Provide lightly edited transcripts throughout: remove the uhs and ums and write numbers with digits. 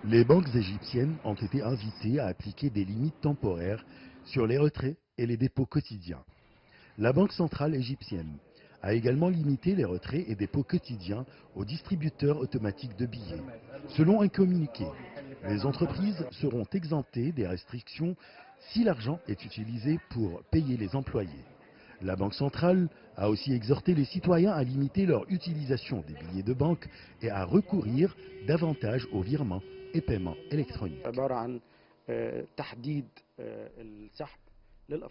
Les banques égyptiennes ont été invitées à appliquer des limites temporaires sur les retraits et les dépôts quotidiens. La Banque centrale égyptienne a également limité les retraits et dépôts quotidiens aux distributeurs automatiques de billets. Selon un communiqué, les entreprises seront exemptées des restrictions si l'argent est utilisé pour payer les employés. La Banque centrale a aussi exhorté les citoyens à limiter leur utilisation des billets de banque et à recourir davantage aux virements et paiements électroniques.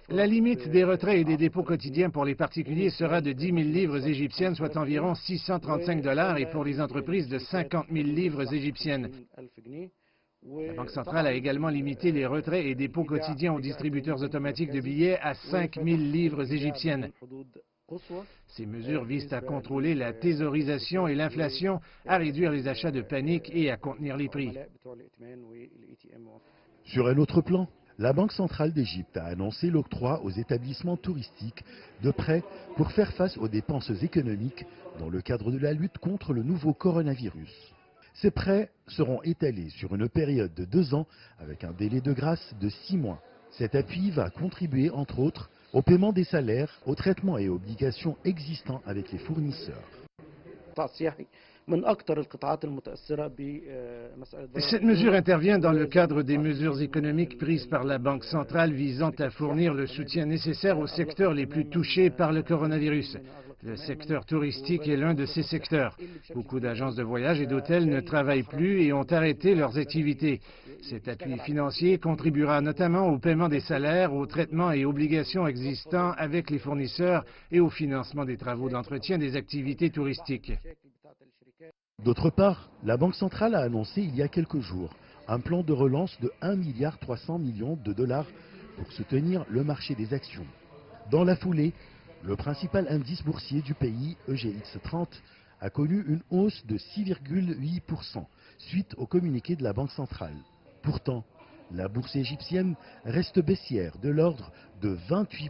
La limite des retraits et des dépôts quotidiens pour les particuliers sera de 10 000 livres égyptiennes, soit environ 635 $, et pour les entreprises de 50 000 livres égyptiennes. La Banque centrale a également limité les retraits et dépôts quotidiens aux distributeurs automatiques de billets à 5 000 livres égyptiennes. Ces mesures visent à contrôler la thésaurisation et l'inflation, à réduire les achats de panique et à contenir les prix. Sur un autre plan, la Banque centrale d'Égypte a annoncé l'octroi aux établissements touristiques de prêts pour faire face aux dépenses économiques dans le cadre de la lutte contre le nouveau coronavirus. Ces prêts seront étalés sur une période de 2 ans avec un délai de grâce de 6 mois. Cet appui va contribuer, entre autres, au paiement des salaires, aux traitements et obligations existants avec les fournisseurs. Cette mesure intervient dans le cadre des mesures économiques prises par la Banque centrale visant à fournir le soutien nécessaire aux secteurs les plus touchés par le coronavirus. Le secteur touristique est l'un de ces secteurs. Beaucoup d'agences de voyage et d'hôtels ne travaillent plus et ont arrêté leurs activités. Cet appui financier contribuera notamment au paiement des salaires, aux traitements et obligations existants avec les fournisseurs et au financement des travaux d'entretien des activités touristiques. D'autre part, la Banque centrale a annoncé il y a quelques jours un plan de relance de 1,3 milliard de dollars pour soutenir le marché des actions. Dans la foulée, le principal indice boursier du pays, EGX 30, a connu une hausse de 6,8% suite au communiqué de la Banque centrale. Pourtant, la bourse égyptienne reste baissière de l'ordre de 28%.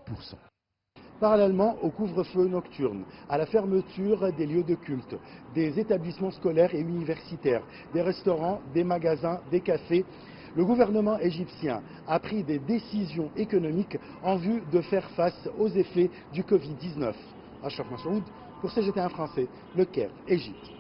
Parallèlement au couvre-feu nocturne, à la fermeture des lieux de culte, des établissements scolaires et universitaires, des restaurants, des magasins, des cafés, le gouvernement égyptien a pris des décisions économiques en vue de faire face aux effets du Covid-19. Achraf Massoud pour CGT1 français, Le Caire, Égypte.